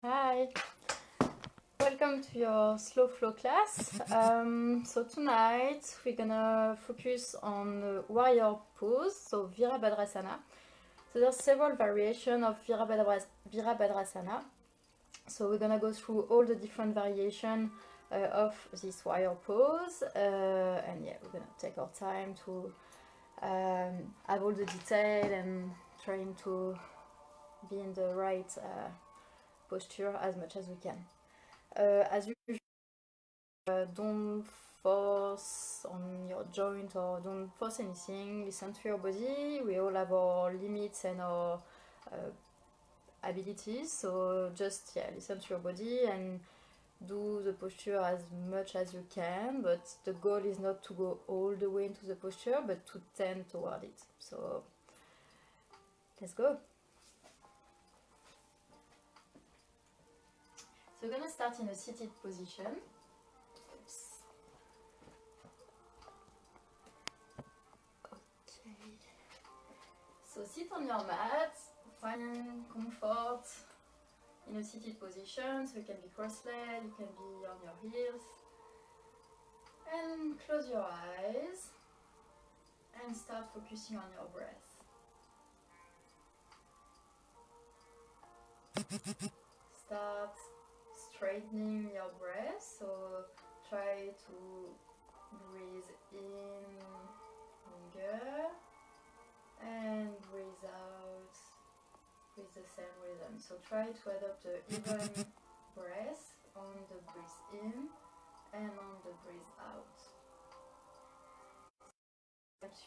Hi, welcome to your slow flow class. So tonight we're gonna focus on the warrior pose, so Virabhadrasana. So there's several variations of Virabhadrasana. So we're gonna go through all the different variations of this warrior pose, and yeah, we're gonna take our time to have all the detail and trying to be in the right posture as much as we can. As usual, don't force on your joint or don't force anything. Listen to your body. We all have our limits and our abilities, so just listen to your body and do the posture as much as you can, but the goal is not to go all the way into the posture but to tend toward it. So let's go. So we're gonna start in a seated position. Oops. Okay. So sit on your mat, find comfort in a seated position. So you can be cross-legged, you can be on your heels. And close your eyes and start focusing on your breath. Start straightening your breath, so try to breathe in longer and breathe out with the same rhythm. So try to adopt an even breath on the breath in and on the breath out.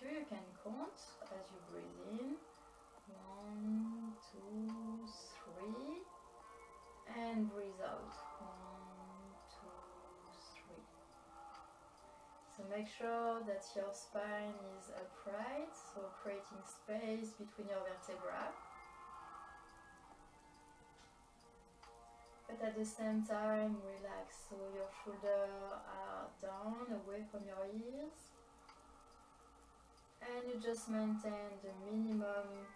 You can count as you breathe in. 1, 2, 3, and breathe out. 1, 2, 3. So make sure that your spine is upright, so creating space between your vertebrae. But at the same time, relax, so your shoulders are down, away from your ears. And you just maintain the minimum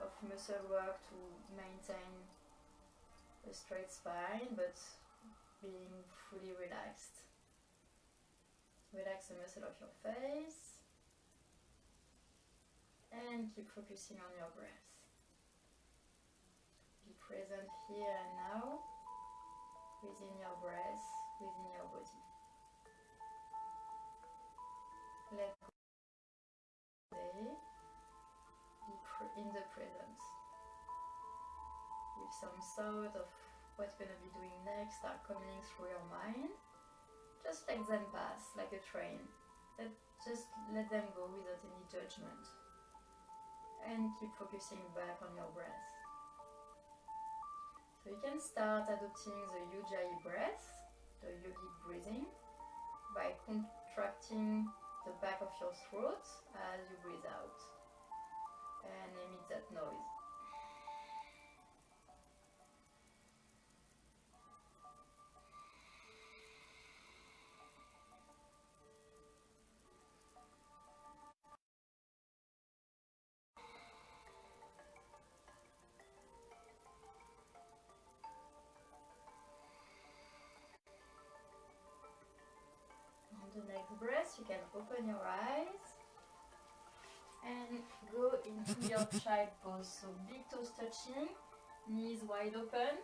of muscle work to maintain a straight spine, but being fully relaxed. Relax the muscle of your face and keep focusing on your breath. Be present here and now within your breath, within your body. Let go today. Be in the present. If some thought of what you're going to be doing next are coming through your mind, just let them pass like a train. Just let them go without any judgment. And keep focusing back on your breath. So you can start adopting the Ujjayi breath, the yogic breathing, by contracting the back of your throat as you breathe out. And emit that noise. On the next breath, you can open your eyes and go into your child pose. So big toes touching, knees wide open,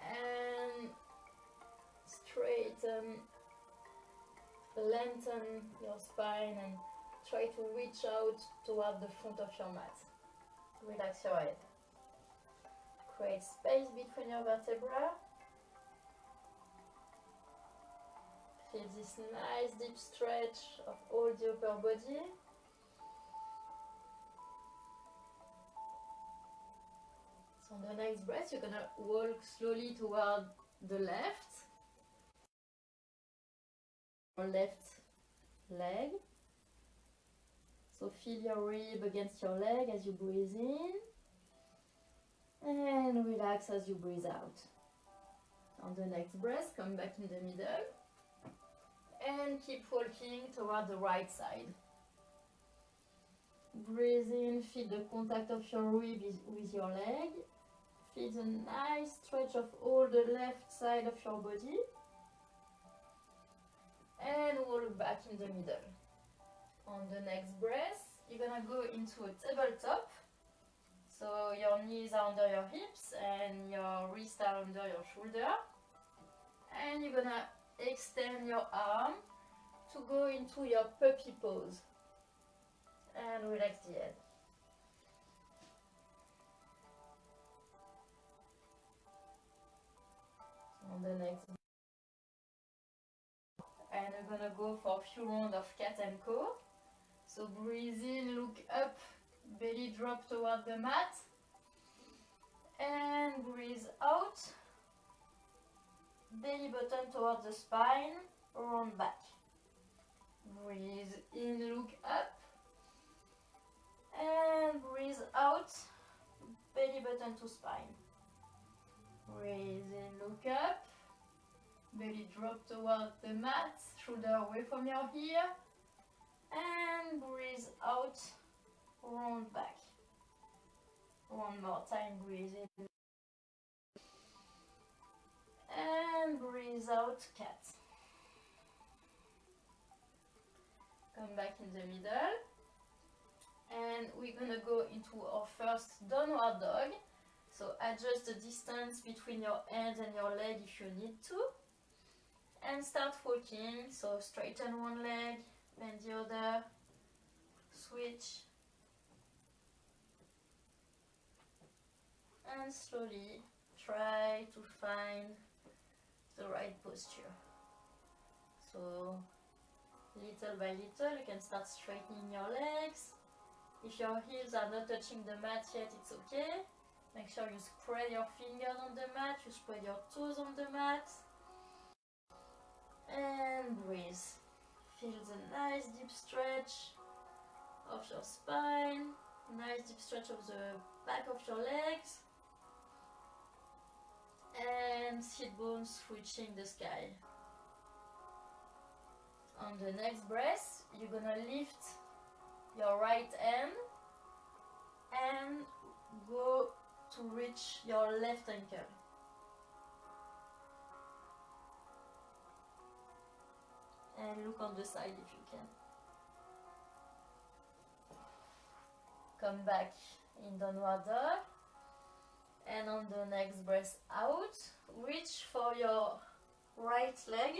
and straighten, lengthen your spine and try to reach out toward the front of your mat. Relax your head. Create space between your vertebrae. Feel this nice deep stretch of all the upper body. So on the next breath, you're gonna walk slowly toward the left. Your left leg. So feel your rib against your leg as you breathe in. And relax as you breathe out. On the next breath, come back in the middle. And keep walking toward the right side. Breathe in, feel the contact of your rib with your leg. Feel the nice stretch of all the left side of your body. And roll back in the middle. On the next breath, you're gonna go into a tabletop. So your knees are under your hips and your wrists are under your shoulder. And you're gonna extend your arm to go into your puppy pose. And relax the head. On the next, and we're gonna go for a few rounds of cat and cow. So breathe in, look up, belly drop toward the mat, and breathe out, belly button toward the spine, round back. Breathe in, look up, and breathe out, belly button to spine. Breathe in, look up, belly drop toward the mat, shoulder away from your ear, and breathe out, round back. One more time, breathe in, and breathe out, cat. Come back in the middle, and we're gonna go into our first downward dog. So adjust the distance between your hands and your leg if you need to. And start walking. So straighten one leg, bend the other, switch. And slowly try to find the right posture. So little by little you can start straightening your legs. If your heels are not touching the mat yet, it's okay. Make sure you spread your fingers on the mat, you spread your toes on the mat. And breathe. Feel the nice deep stretch of your spine, nice deep stretch of the back of your legs. And sit bones reaching the sky. On the next breath, you're gonna lift your right hand and go to reach your left ankle. And look on the side if you can. Come back in downward dog. And on the next breath out, reach for your right leg,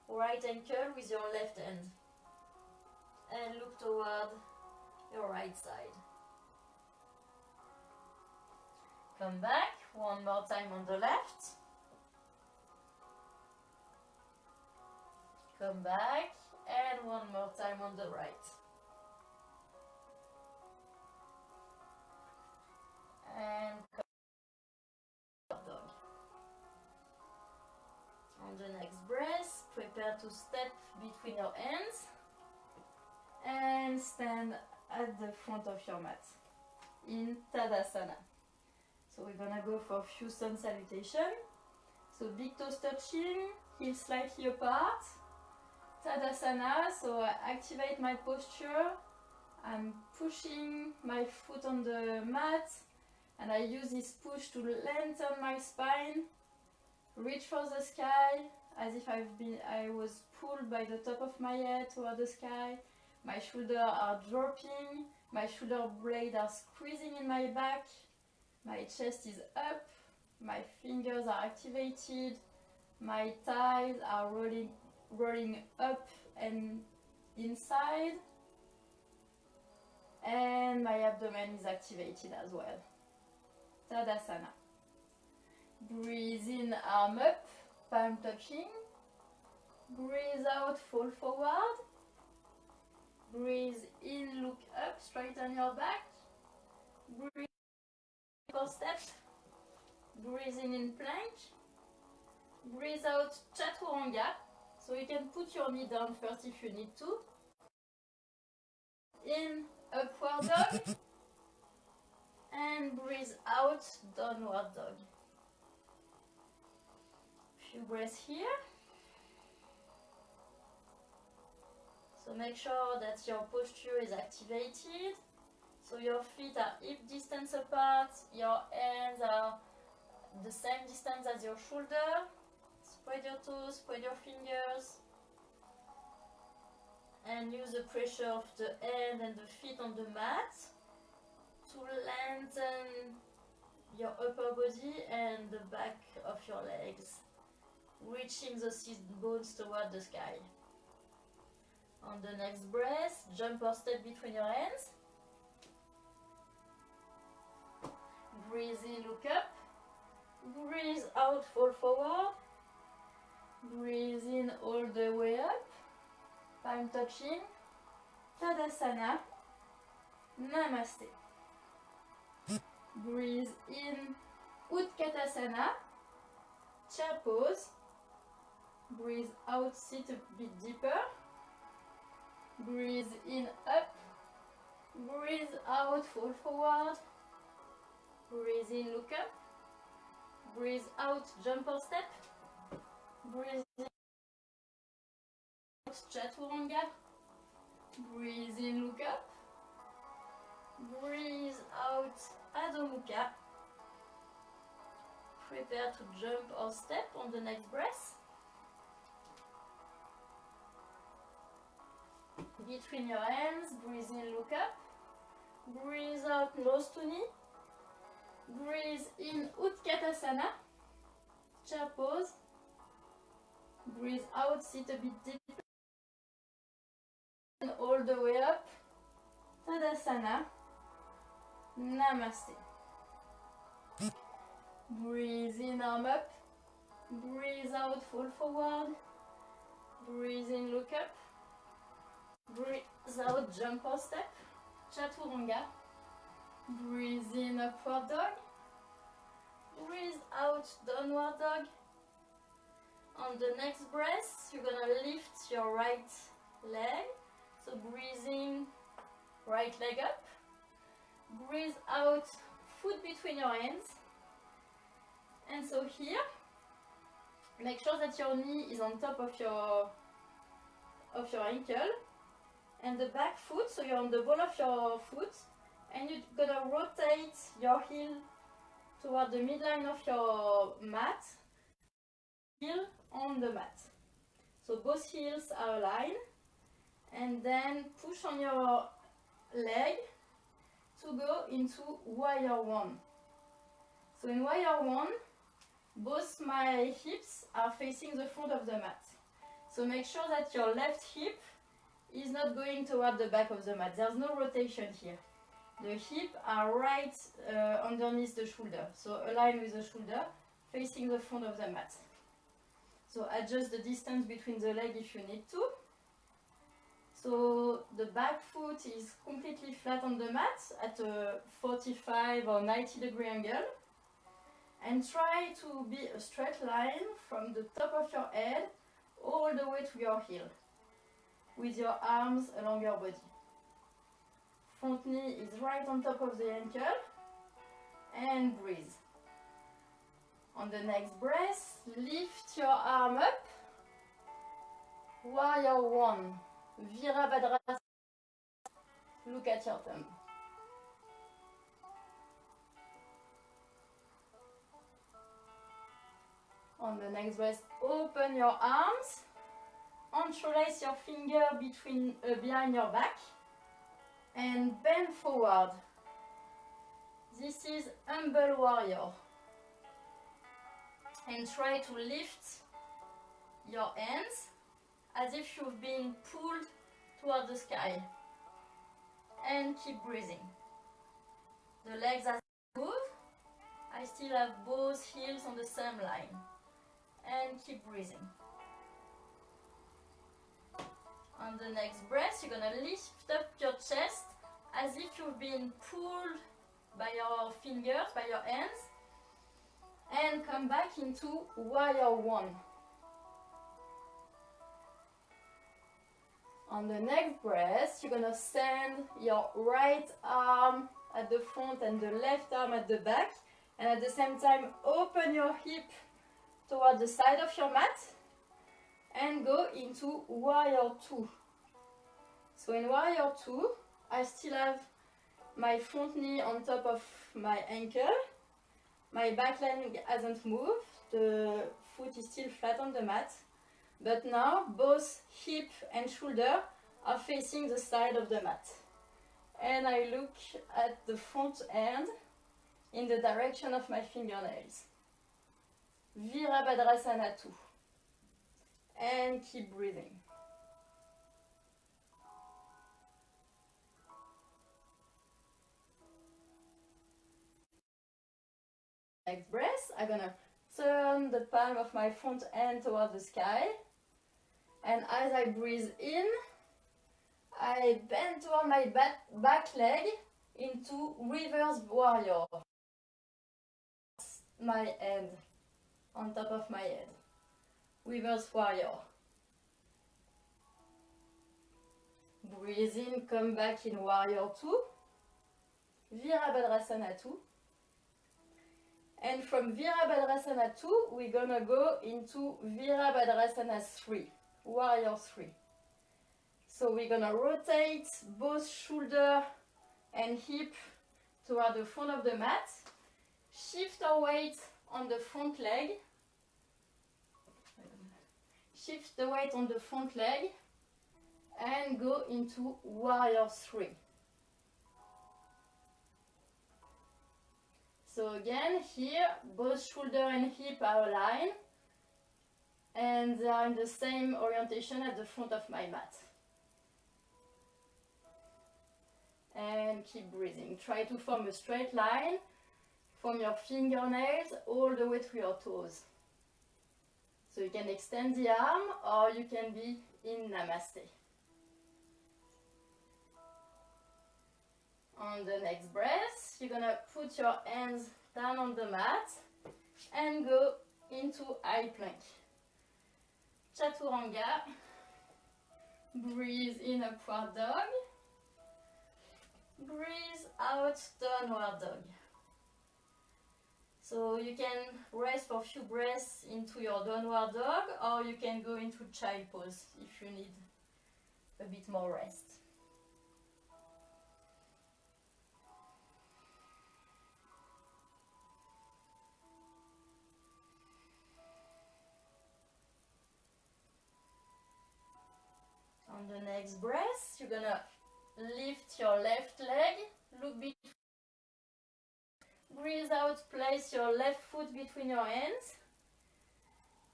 right ankle with your left hand. And look toward your right side. Come back, one more time on the left. Come back, and one more time on the right. And come back, dog. On the next breath, prepare to step between your hands and stand at the front of your mat in Tadasana. So we're gonna go for a few sun salutation. So big toes touching, heels slightly apart. Tadasana, so I activate my posture. I'm pushing my foot on the mat and I use this push to lengthen my spine. Reach for the sky as if I was pulled by the top of my head toward the sky. My shoulders are dropping, my shoulder blades are squeezing in my back. My chest is up, my fingers are activated, my thighs are rolling up and inside, and my abdomen is activated as well. Tadasana. Breathe in, arm up, palm touching. Breathe out, fall forward. Breathe in, look up, straighten your back. Breathe for step. Breathe in plank. Breathe out, chaturanga. So you can put your knee down first if you need to. In, upward dog. And breathe out, downward dog. Few breaths here. So make sure that your posture is activated. So your feet are hip distance apart, your hands hands are the same distance as your shoulder. Spread your toes, spread your fingers. And use the pressure of the head and the feet on the mat to lengthen your upper body and the back of your legs, reaching the sit bones toward the sky. On the next breath, jump or step between your hands. Breathe in, look up. Breathe out, fall forward. Breathe in all the way up. Palm touching. Tadasana. Namaste. Breathe in, Utkatasana. Chair pose. Breathe out, sit a bit deeper. Breathe in, up. Breathe out, fall forward. Breathe in, look up. Breathe out, jump or step. Breathe in, Chaturanga. Breathe in, look up. Breathe out, Adho Mukha. Prepare to jump or step on the next breath. Between your hands, breathe in, look up. Breathe out, nose to knee. Breathe in, Utkatasana. Chair pose. Breathe out, sit a bit deeper. And all the way up. Tadasana. Namaste. Breathe in, arm up. Breathe out, fall forward. Breathe in, look up. Breathe out, jump or step. Chaturanga. Breathe in, upward dog. Breathe out, downward dog. On the next breath, you're gonna lift your right leg. So breathing, right leg up. Breathe out, foot between your hands. And so here, make sure that your knee is on top of your ankle. And the back foot, so you're on the ball of your foot. And you're gonna rotate your heel toward the midline of your mat. Heel on the mat. So both heels are aligned. And then push on your leg to go into warrior one. So in warrior one, both my hips are facing the front of the mat. So make sure that your left hip is not going toward the back of the mat. There's no rotation here. The hips are right underneath the shoulder. So align with the shoulder, facing the front of the mat. So adjust the distance between the legs if you need to. So the back foot is completely flat on the mat at a 45 or 90 degree angle. And try to be a straight line from the top of your head all the way to your heel, with your arms along your body. Front knee is right on top of the ankle, and breathe. On the next breath, lift your arm up, warrior one, Virabhadrasana, look at your thumb. On the next breath, open your arms, interlace your finger behind your back, and bend forward. This is humble warrior. And try to lift your hands as if you've been pulled toward the sky. And keep breathing. The legs are moved. I still have both heels on the same line. And keep breathing. On the next breath, you're gonna lift up your chest as if you've been pulled by your fingers, by your hands, and come back into warrior one. On the next breath, you're gonna send your right arm at the front and the left arm at the back, and at the same time open your hip toward the side of your mat and go into warrior two. So in warrior two, I still have my front knee on top of my ankle. My back leg hasn't moved, the foot is still flat on the mat, but now both hip and shoulder are facing the side of the mat. And I look at the front end in the direction of my fingernails. Virabhadrasana 2. And keep breathing. Next breath, I'm gonna turn the palm of my front hand toward the sky. And as I breathe in, I bend toward my back leg into reverse warrior. My hand on top of my head. Reverse warrior. Breathe in, come back in warrior 2. Virabhadrasana 2. And from Virabhadrasana 2, we're gonna go into Virabhadrasana 3, warrior 3. So we're gonna rotate both shoulder and hip toward the front of the mat. Shift our weight on the front leg. Shift the weight on the front leg and go into warrior 3. So again, here, both shoulder and hip are aligned and they are in the same orientation at the front of my mat. And keep breathing. Try to form a straight line from your fingernails all the way to your toes. So you can extend the arm or you can be in Namaste. On the next breath, you're gonna put your hands down on the mat and go into high plank. Chaturanga. Breathe in, upward dog. Breathe out, downward dog. So you can rest for a few breaths into your downward dog or you can go into child pose if you need a bit more rest. On the next breath, you're gonna lift your left leg, look between. Breathe out, place your left foot between your hands.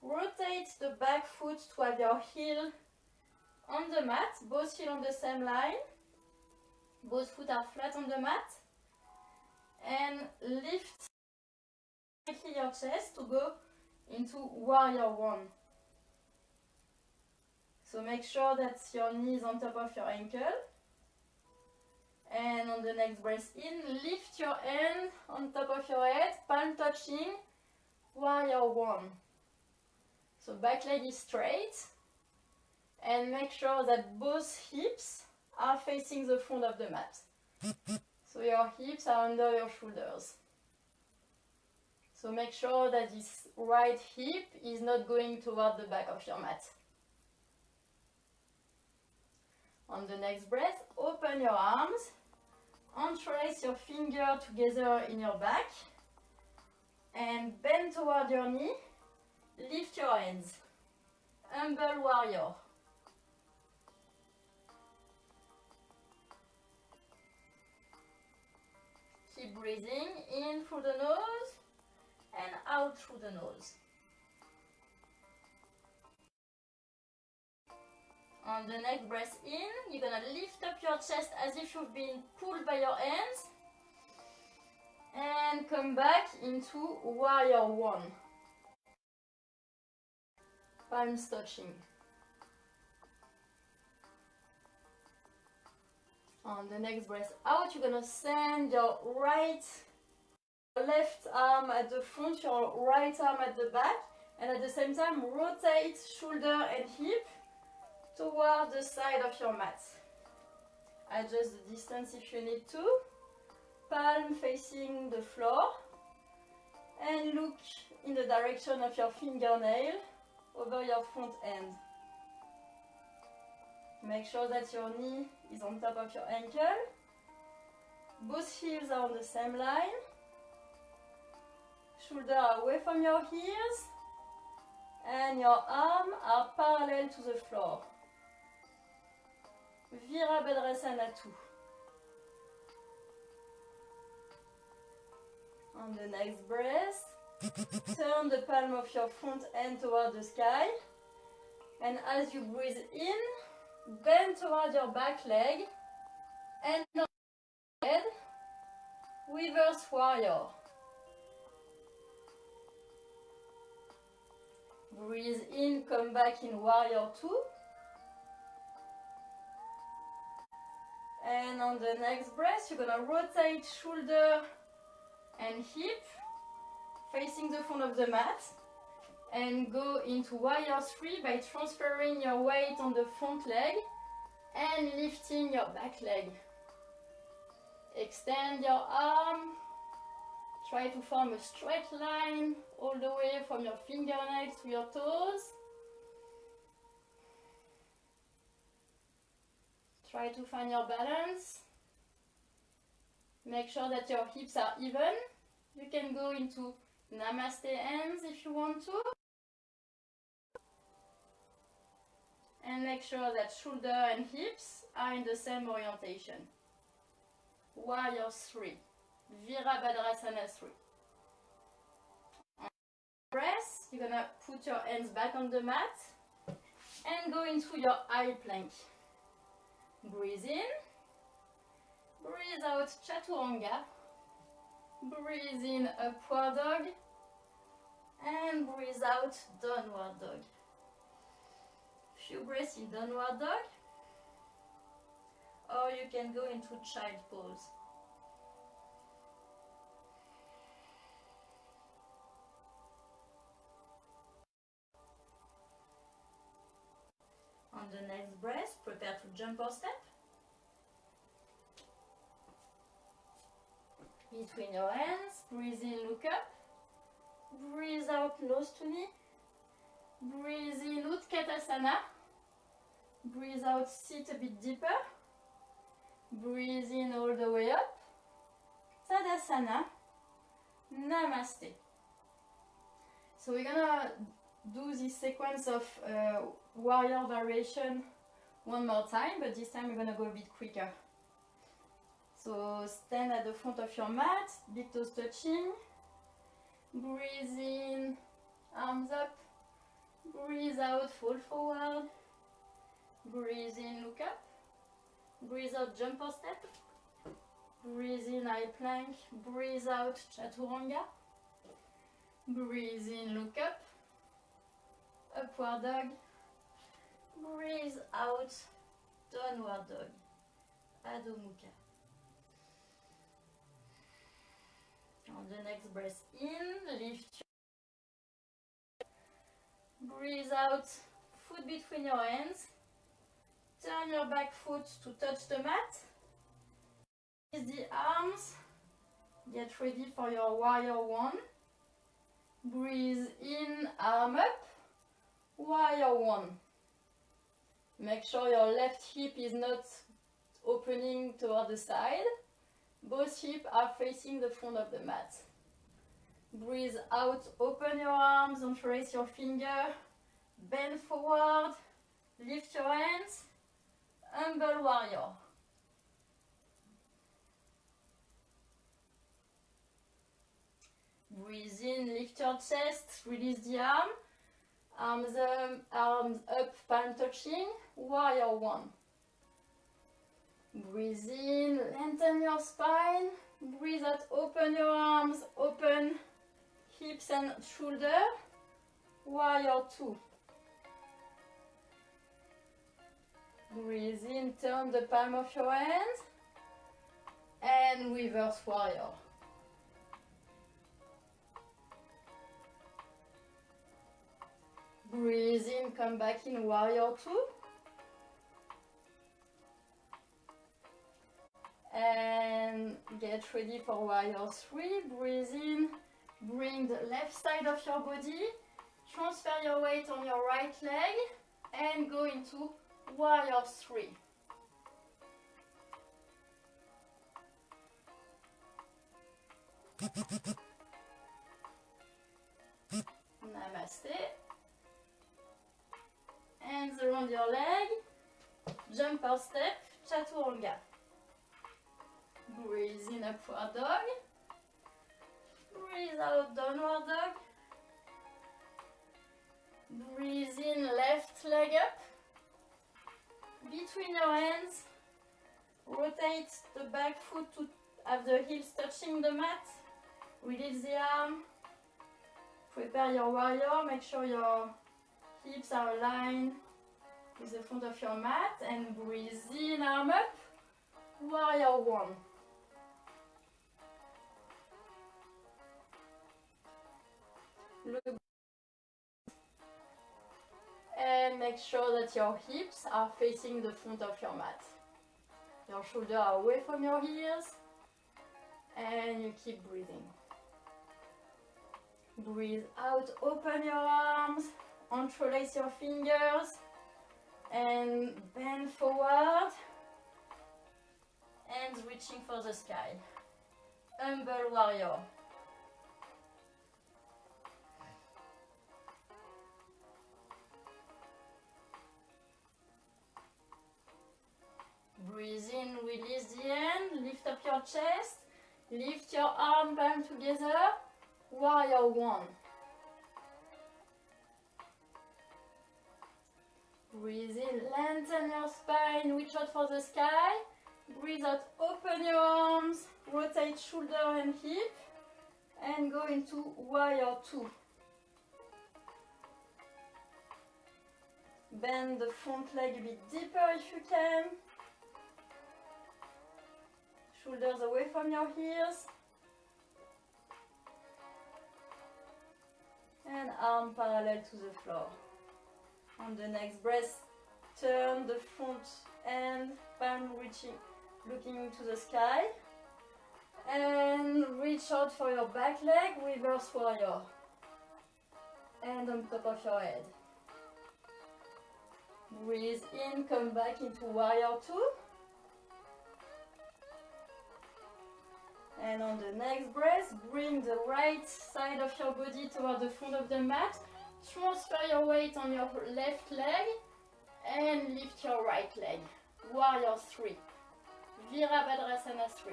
Rotate the back foot to have your heel on the mat, both heels on the same line. Both foot are flat on the mat. And lift slightly your chest to go into warrior 1. So make sure that your knee is on top of your ankle. And on the next breath in, lift your hand on top of your head, palm touching, warrior 1. So back leg is straight. And make sure that both hips are facing the front of the mat. So your hips are under your shoulders. So make sure that this right hip is not going toward the back of your mat. On the next breath, open your arms, entrelace your finger together in your back, and bend toward your knee, lift your hands, humble warrior. Keep breathing in through the nose and out through the nose. On the next breath in, you're gonna lift up your chest as if you've been pulled by your hands. And come back into warrior 1. Palms touching. On the next breath out, you're gonna send your left arm at the front, your right arm at the back. And at the same time, rotate shoulder and hip toward the side of your mat. Adjust the distance if you need to. Palm facing the floor. And look in the direction of your fingernail over your front end. Make sure that your knee is on top of your ankle. Both heels are on the same line. Shoulder away from your ears. And your arms are parallel to the floor. Virabhadrasana 2. On the next breath, turn the palm of your front hand toward the sky. And as you breathe in, bend toward your back leg and your head. Reverse warrior. Breathe in, come back in warrior 2. And on the next breath, you're gonna rotate shoulder and hip facing the front of the mat and go into warrior 3 by transferring your weight on the front leg and lifting your back leg. Extend your arm. Try to form a straight line all the way from your fingernails to your toes. Try to find your balance. Make sure that your hips are even. You can go into Namaste hands if you want to. And make sure that shoulder and hips are in the same orientation. Warrior 3. Virabhadrasana 3. On breath, you're gonna put your hands back on the mat and go into your high plank. Breathe in. Breathe out Chaturanga. Breathe in Upward Dog. And breathe out Downward Dog. Few breaths in Downward Dog. Or you can go into Child Pose. On the next breath, prepare to jump or step. Between your hands, breathe in, look up. Breathe out, nose to knee. Breathe in, Utkatasana. Breathe out, sit a bit deeper. Breathe in all the way up. Tadasana. Namaste. So we're gonna do this sequence of warrior variation one more time, but this time we're gonna go a bit quicker. So stand at the front of your mat, big toes touching. Breathe in, arms up. Breathe out, fall forward. Breathe in, look up. Breathe out, jump or step. Breathe in, high plank. Breathe out, Chaturanga. Breathe in, look up. Upward dog. Breathe out, downward dog. Adho Mukha. On the next breath in, lift. Breathe out, foot between your hands. Turn your back foot to touch the mat. Raise the arms. Get ready for your warrior 1. Breathe in, arm up. Warrior 1. Make sure your left hip is not opening toward the side. Both hips are facing the front of the mat. Breathe out, open your arms, don't raise your finger. Bend forward, lift your hands. Humble warrior. Breathe in, lift your chest, release the arm. Arms up, palm touching. Warrior 1. Breathe in, lengthen your spine. Breathe out, open your arms, open hips and shoulder. Warrior 2. Breathe in, turn the palm of your hand. And reverse warrior. Breathe in, come back in warrior 2. And get ready for warrior 3. Breathe in, bring the left side of your body, transfer your weight on your right leg, and go into warrior 3. Namaste. Hands around your leg. Jump or step, chaturanga. Breathe in, upward dog. Breathe out, downward dog. Breathe in, left leg up. Between your hands, rotate the back foot to have the heels touching the mat. Release the arm. Prepare your warrior. Make sure your hips are aligned with the front of your mat. And breathe in, arm up. Warrior one. Look. And make sure that your hips are facing the front of your mat. Your shoulders are away from your ears. And you keep breathing. Breathe out, open your arms, interlace your fingers, and bend forward. Hands reaching for the sky. Humble warrior. Breathe in, release the hand, lift up your chest, lift your arm palm together, warrior one. Breathe in, lengthen your spine, reach out for the sky. Breathe out, open your arms, rotate shoulder and hip, and go into warrior two. Bend the front leg a bit deeper if you can. Shoulders away from your ears. And arm parallel to the floor. On the next breath, turn the front hand, palm reaching, looking to the sky. And reach out for your back leg, reverse warrior. Hand on top of your head. Breathe in, come back into warrior two. And on the next breath, bring the right side of your body toward the front of the mat. Transfer your weight on your left leg and lift your right leg. Warrior 3. Virabhadrasana 3.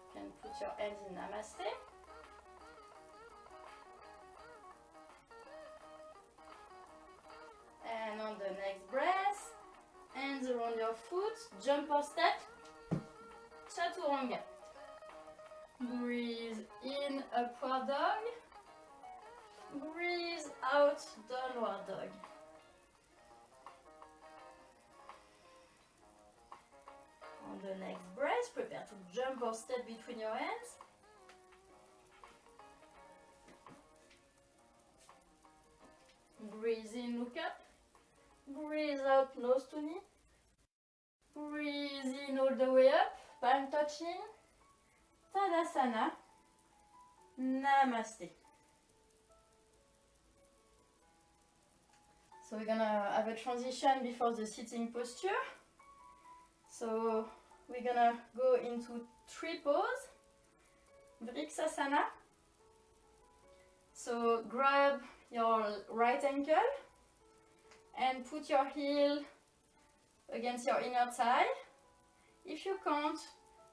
You can put your hands in Namaste. And on the next breath, hands around your foot, jump or step, chaturanga. Breathe in, upward dog. Breathe out, downward dog. On the next breath, prepare to jump or step between your hands. Breathe in, look up. Breathe out, nose to knee. Breathe in all the way up, palm touching. Tadasana. Namaste. So we're gonna have a transition before the sitting posture. So we're gonna go into tree pose, Virabhadrasana. So grab your right ankle and put your heel against your inner thigh. If you can't,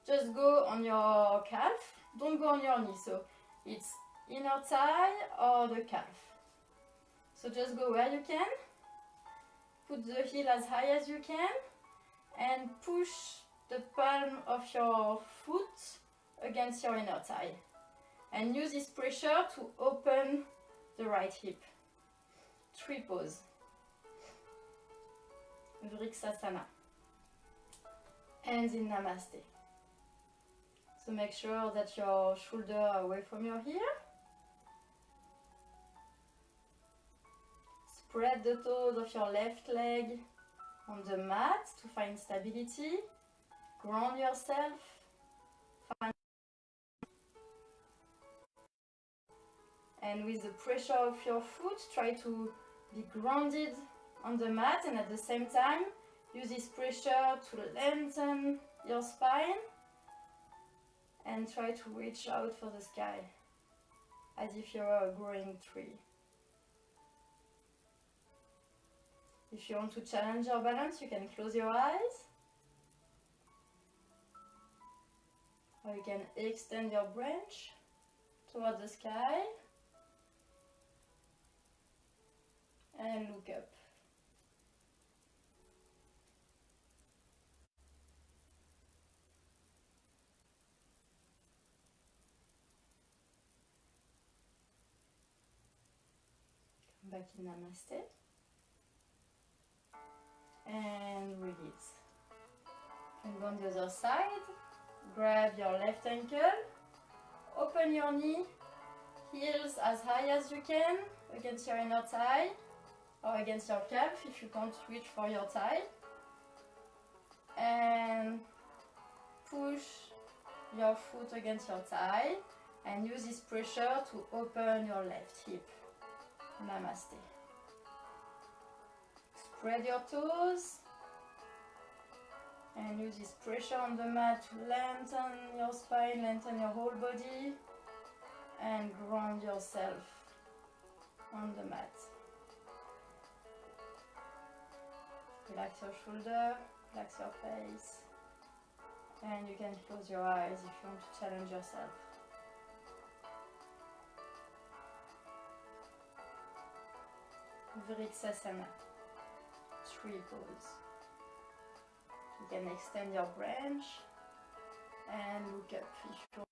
just go on your calf. Don't go on your knee. So it's inner thigh or the calf. So just go where you can. Put the heel as high as you can and push the palm of your foot against your inner thigh. And use this pressure to open the right hip. Tree pose. Virabhadrasana. Hands in Namaste. So make sure that your shoulders are away from your ear. Spread the toes of your left leg on the mat to find stability. Ground yourself. And with the pressure of your foot, try to be grounded on the mat, and at the same time use this pressure to lengthen your spine and try to reach out for the sky as if you're a growing tree. If you want to challenge your balance, you can close your eyes, or you can extend your branch toward the sky and look up. Come back in Namaste and release. And go on the other side. Grab your left ankle, open your knee, heels as high as you can against your inner thigh or against your calf if you can't reach for your thigh, and push your foot against your thigh and use this pressure to open your left hip. Namaste. Spread your toes and use this pressure on the mat to lengthen your spine, lengthen your whole body, and ground yourself on the mat. Relax your shoulder, relax your face, and you can close your eyes if you want to challenge yourself. Virabhadrasana, tree pose. You can extend your branch and look up if you want.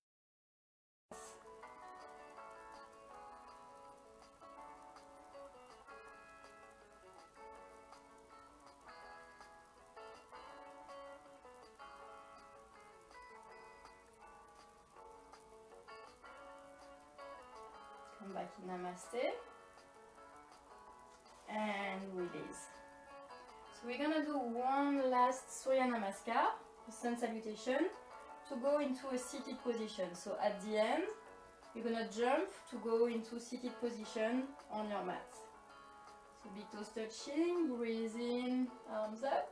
Come back in Namaste and release. So we're gonna do one last Surya Namaskar, sun salutation, to go into a seated position. So at the end, you're gonna jump to go into seated position on your mat. So big toes touching, breathe in, arms up,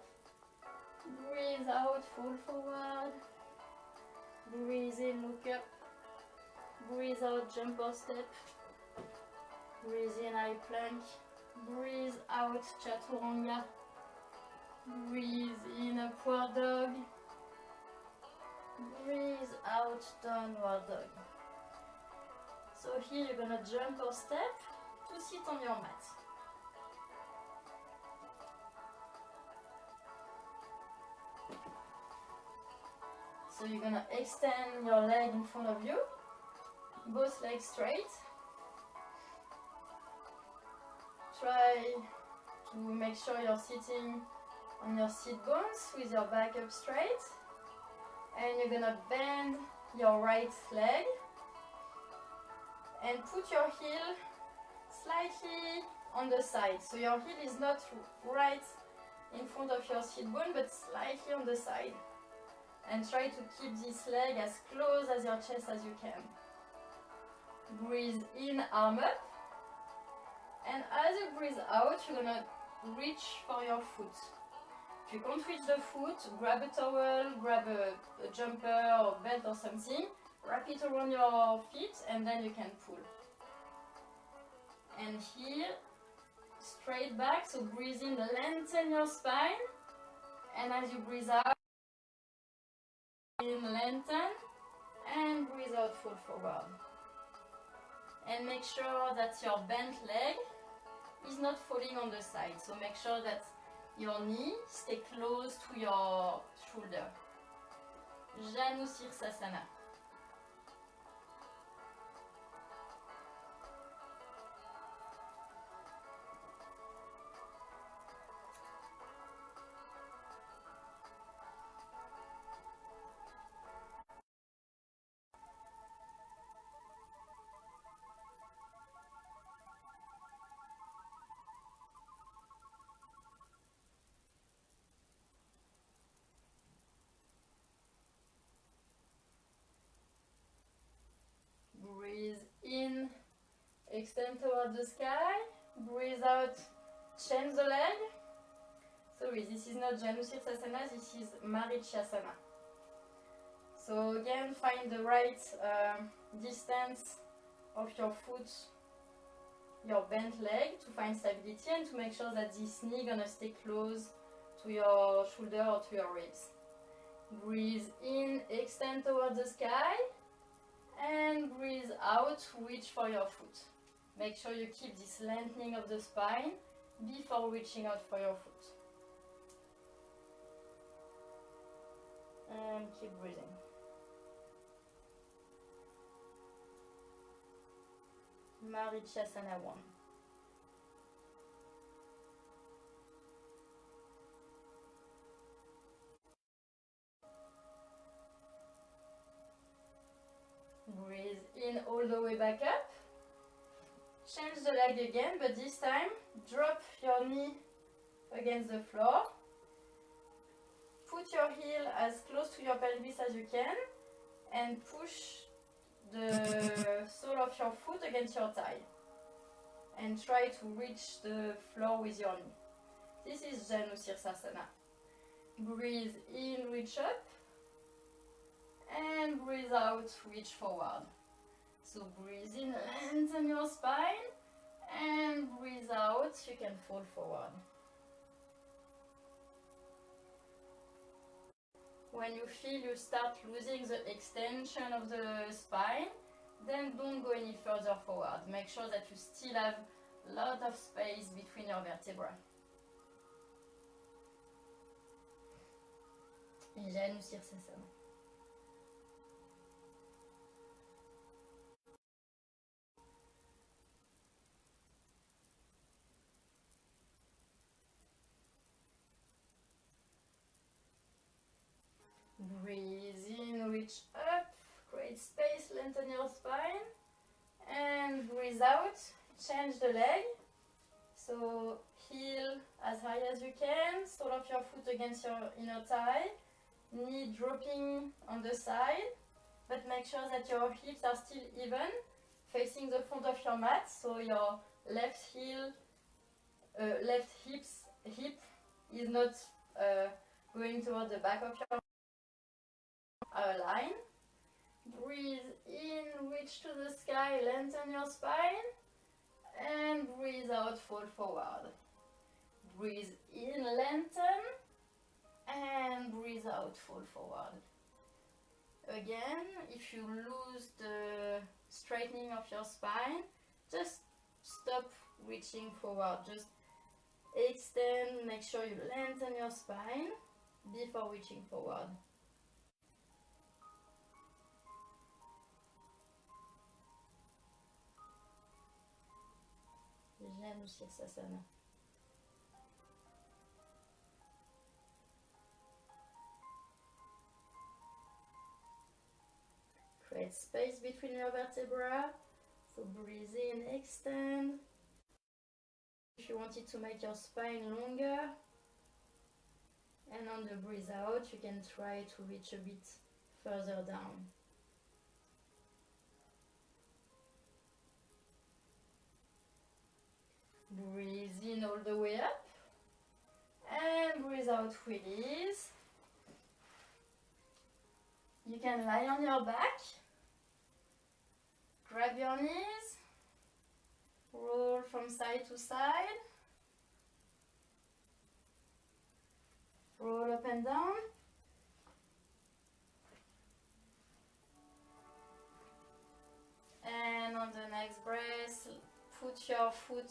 breathe out, fall forward, breathe in, look up, breathe out, jump or step, breathe in, high plank, breathe out, chaturanga, breathe in, upward dog, breathe out, downward dog. So here you're gonna jump or step to sit on your mat. So you're gonna extend your leg in front of you, both legs straight. Try to make sure you're sitting on your seat bones with your back up straight, and you're gonna bend your right leg and put your heel slightly on the side. So your heel is not right in front of your seat bone but slightly on the side, and try to keep this leg as close as your chest as you can. Breathe in, arm up, and as you breathe out, you're gonna reach for your foot. If you can't reach the foot, grab a towel, grab a jumper or belt or something, wrap it around your feet, and then you can pull. And here, straight back, so breathe in, lengthen your spine, and as you breathe out, in, lengthen, and breathe out, fall forward. And make sure that your bent leg is not falling on the side, so make sure that your knee stay close to your shoulder. Janusirasana. Breathe in, extend toward the sky. Breathe out, change the leg. Sorry, this is not Janusirasana, this is Marichyasana. So again, find the right distance of your foot, your bent leg, to find stability and to make sure that this knee gonna stay close to your shoulder or to your ribs. Breathe in, extend towards the sky, and breathe out, reach for your foot. Make sure you keep this lengthening of the spine before reaching out for your foot. And keep breathing. Virabhadrasana 1. Breathe in all the way back up. Change the leg again, but this time drop your knee against the floor. Put your heel as close to your pelvis as you can and push the sole of your foot against your thigh. And try to reach the floor with your knee. This is Janu Sirsasana. Breathe in, reach up. And breathe out, reach forward. So breathe in, lengthen your spine. And breathe out, you can fall forward. When you feel you start losing the extension of the spine, then don't go any further forward. Make sure that you still have a lot of space between your vertebrae. Janu Sirsasana. Breathe in, reach up, create space, lengthen your spine, and breathe out, change the leg. So heel as high as you can, sole of your foot against your inner thigh, knee dropping on the side, but make sure that your hips are still even, facing the front of your mat, so your left heel, left hip is not going toward the back of your line. Breathe in, reach to the sky, lengthen your spine, and breathe out, fall forward. Breathe in, lengthen, and breathe out, fall forward. Again, if you lose the straightening of your spine, just stop reaching forward. Just extend, make sure you lengthen your spine before reaching forward. Janu Sirsasana. Create space between your vertebrae. So breathe in, extend. If you wanted to make your spine longer, and on the breathe out, you can try to reach a bit further down. Breathe in all the way up, and breathe out, release. You can lie on your back, grab your knees, roll from side to side, roll up and down. And on the next breath, put your foot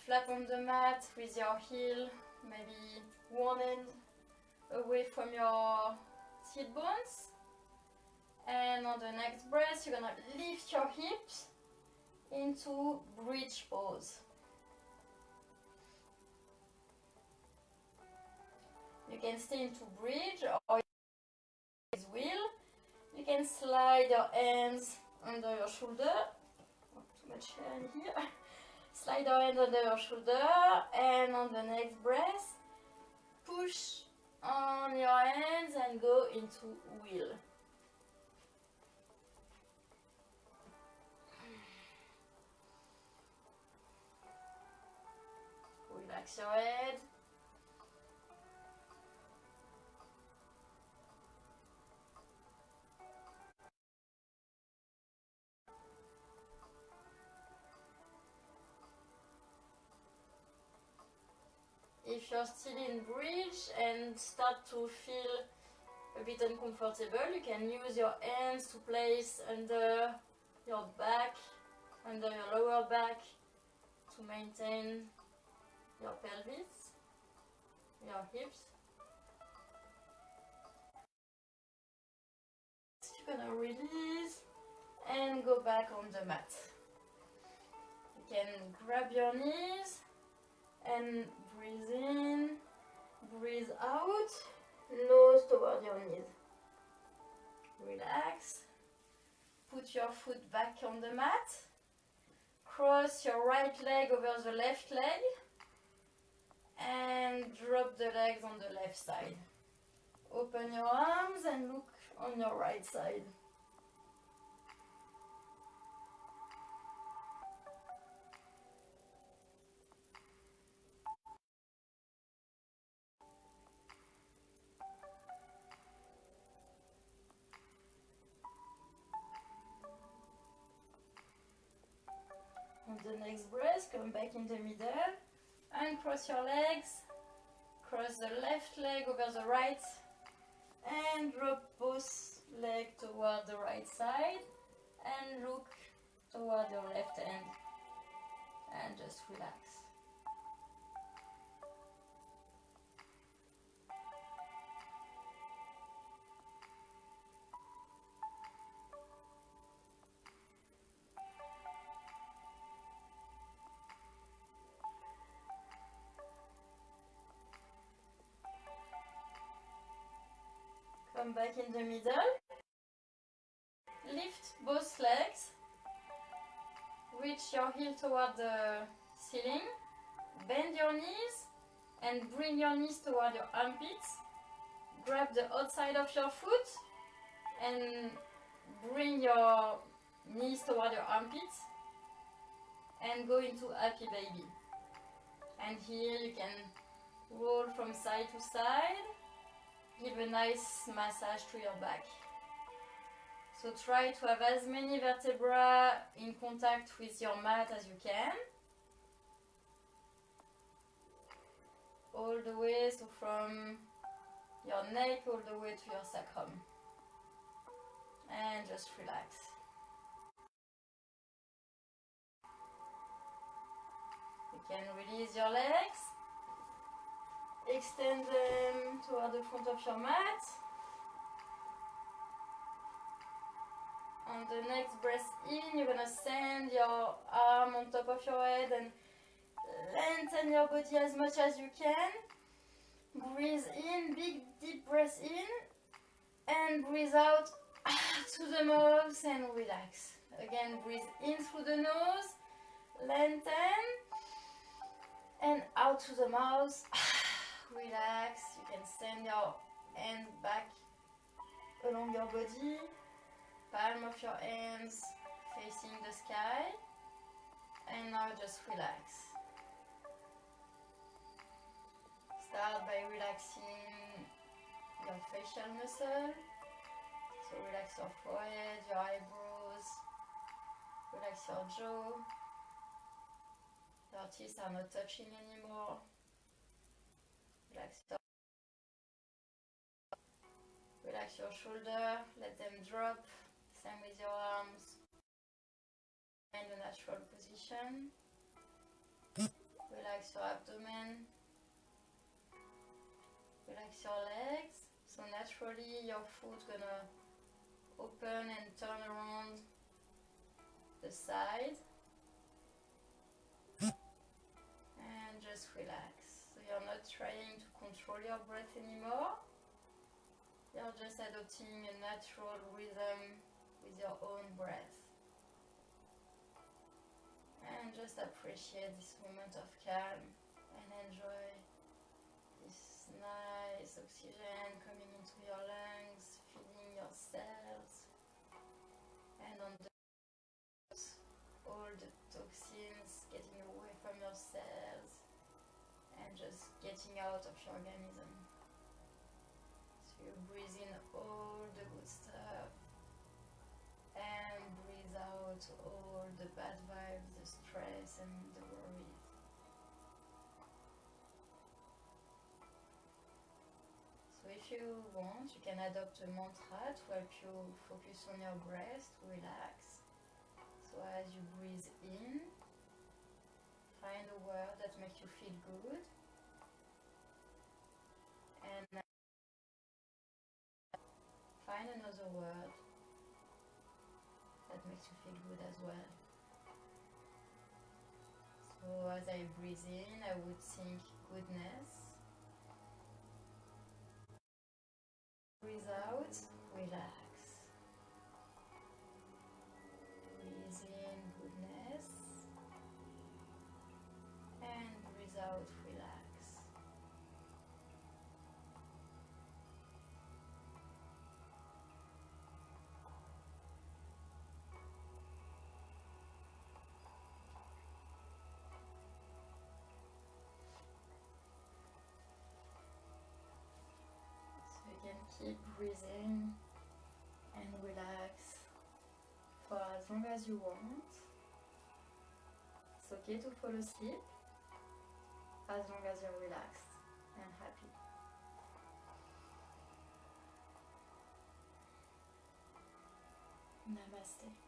flat on the mat with your heel, maybe one end away from your sit bones. And on the next breath, you're gonna lift your hips into bridge pose. You can stay into bridge or as will. You can slide your hands under your shoulder. Oh, too much hair in here. Slide your hand under your shoulder, and on the next breath, push on your hands and go into wheel. Relax your head. if you're still in bridge and start to feel a bit uncomfortable, you can use your hands to place under your back, under your lower back, to maintain your pelvis, your hips. You're gonna release and go back on the mat. You can grab your knees and breathe in, breathe out, nose toward your knees. Relax. Put your foot back on the mat. Cross your right leg over the left leg and drop the legs on the left side. Open your arms and look on your right side. On the next breath, come back in the middle and cross your legs. Cross the left leg over the right and drop both legs toward the right side and look toward your left hand and just relax. Come back in the middle. Lift both legs. Reach your heel toward the ceiling. Bend your knees and bring your knees toward your armpits. Grab the outside of your foot and bring your knees toward your armpits and go into happy baby. And here you can roll from side to side. Give a nice massage to your back. So try to have as many vertebrae in contact with your mat as you can. All the way, so from your neck all the way to your sacrum. And just relax. You can release your legs. Extend them toward the front of your mat. On the next breath in, you're gonna send your arm on top of your head and lengthen your body as much as you can. Breathe in, big deep breath in, and breathe out to the mouth and relax. Again, breathe in through the nose, lengthen, and out to the mouth. Relax. You can send your hands back along your body, palm of your hands facing the sky, and now just relax. Start by relaxing your facial muscle. So relax your forehead, your eyebrows, relax your jaw. Your teeth are not touching anymore. Relax your shoulder, let them drop. Same with your arms. Find a natural position. Relax your abdomen. Relax your legs. So naturally your foot gonna open and turn around the side. And just relax. So you're not trying to control your breath anymore. You're just adopting a natural rhythm with your own breath. And just appreciate this moment of calm and enjoy this nice oxygen coming into your lungs, filling your cells, and on the all the toxins getting away from your cells and just getting out of your organism. So you breathe in all the good stuff and breathe out all the bad vibes, the stress and the worries. if you want, you can adopt a mantra to help you focus on your breath, to relax. So as you breathe in, find a word that makes you feel good. And find another word that makes you feel good as well. So as I breathe in, I would think goodness. Breathe out, relax. Breathe in, goodness. And breathe out, relax. So you can keep breathing and relax for as long as you want. It's okay to fall asleep as long as you're relaxed and happy. Namaste.